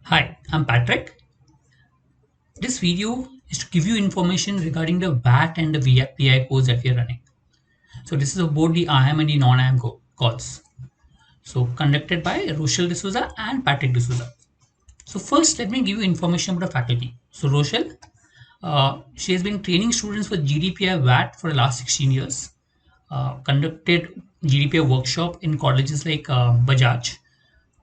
Hi, I'm Patrick. This video is to give you information regarding the VAT and the PI course that we are running. So this is about the IAM and the non-IAM calls. So conducted by Rochelle D'Souza and Patrick D'Souza. So first, let me give you information about the faculty. So Rochelle, she has been training students for GDPR VAT for the last 16 years. Conducted GDPR workshop in colleges like Bajaj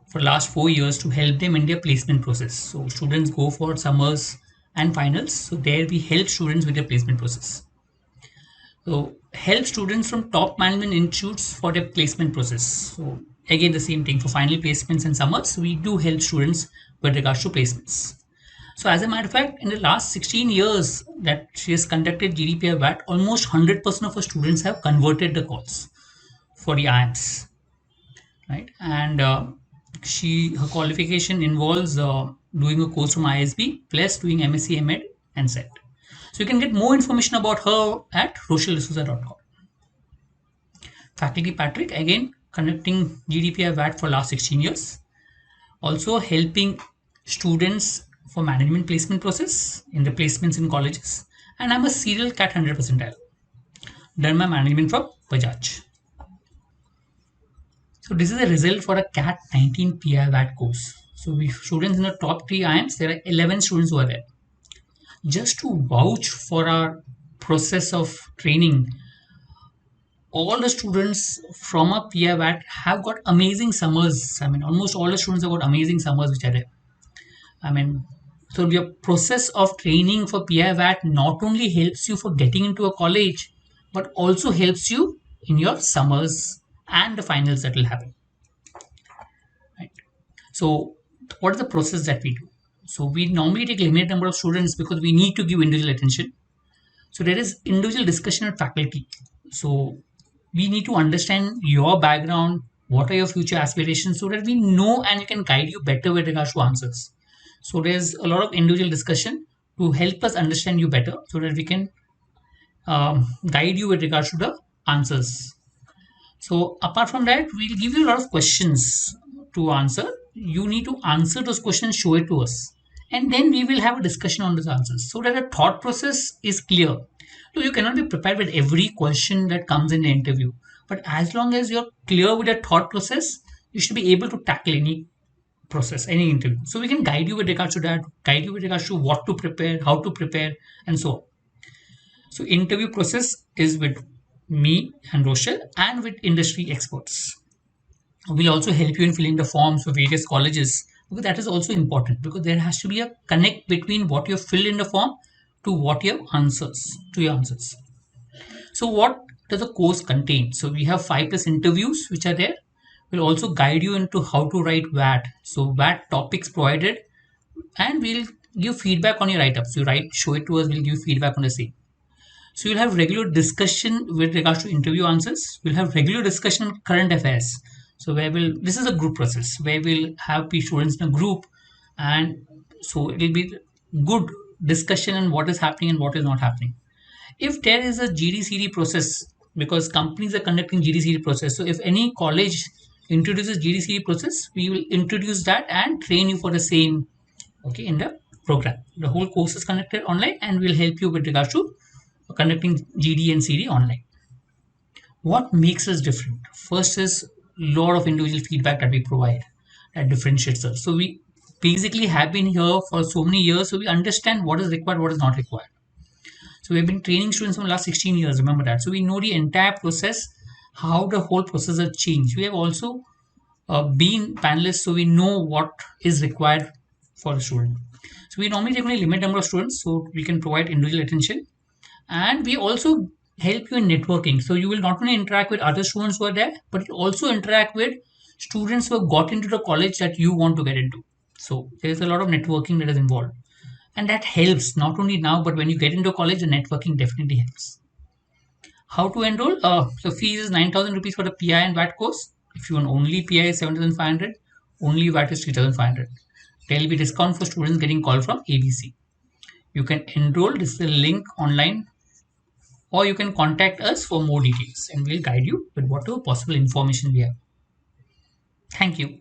for the last 4 years to help them in their placement process. So students go for summers and finals. So there we help students with their placement process. So help students from top management institutes for their placement process. So again the same thing for final placements and summers. We do help students with regards to placements. So as a matter of fact, in the last 16 years that she has conducted GDPR VAT, almost 100% of her students have converted the calls for the IAMS, right? And her qualification involves doing a course from ISB plus doing MSc MEd and SET. So you can get more information about her at rochelledesouza.com. Faculty Patrick, again conducting GDPR VAT for last 16 years, also helping students for management placement process in the placements in colleges. And I'm a serial CAT 100 percentile, done my management from Bajaj. So this is a result for a CAT 19 PI VAT course. So we students in the top three IIMs, there are 11 students who are there. Just to vouch for our process of training, all the students from a PI VAT have got amazing summers. I mean, almost all the students have got amazing summers which are there. I mean, so your process of training for PI VAT not only helps you for getting into a college, but also helps you in your summers and the finals that will happen. Right? So what is the process that we do? So we normally take limited number of students because we need to give individual attention. So there is individual discussion with faculty. So we need to understand your background, what are your future aspirations, so that we know and we can guide you better with regards to answers. So there's a lot of individual discussion to help us understand you better so that we can guide you with regards to the answers. So apart from that, we'll give you a lot of questions to answer. You need to answer those questions, show it to us. And then we will have a discussion on those answers so that the thought process is clear. So you cannot be prepared with every question that comes in the interview. But as long as you're clear with the thought process, you should be able to tackle any process, any interview. So we can guide you with regards to that, guide you with regards to what to prepare, how to prepare, and so on. So interview process is with me and Rochelle and with industry experts. We'll also help you in filling the forms for various colleges because that is also important because there has to be a connect between what you fill in the form to what your answers to your answers. So what does the course contain? So we have 5+ interviews which are there. We'll also guide you into how to write VAT. So VAT topics provided, and we'll give feedback on your write-ups. You write, show it to us. We'll give feedback on the same. So you'll have regular discussion with regards to interview answers. We'll have regular discussion on current affairs. So where will this is a group process where we'll have P students in a group, and so it'll be good discussion on what is happening and what is not happening. If there is a GDCD process, because companies are conducting GDCD process, so if any college introduces GDCD process, we will introduce that and train you for the same. Okay, in the program, the whole course is conducted online, and we'll help you with regards to conducting GD and CD online. What makes us different? First is a lot of individual feedback that we provide that differentiates us. So we basically have been here for so many years, so we understand what is required, what is not required. So we've been training students for the last 16 years, remember that. So we know the entire process, how the whole process has changed. We have also been panelists, so we know what is required for a student. So we normally take only limited number of students, so we can provide individual attention. And we also help you in networking. So you will not only interact with other students who are there, but you also interact with students who have got into the college that you want to get into. So there's a lot of networking that is involved. And that helps not only now, but when you get into college, the networking definitely helps. How to enroll? So fees is 9,000 rupees for the PI and VAT course. If you want only PI is 7,500, only VAT is 3,500. There will be discount for students getting call from ABC. You can enroll. This is the link online, or you can contact us for more details and we'll guide you with whatever possible information we have. Thank you.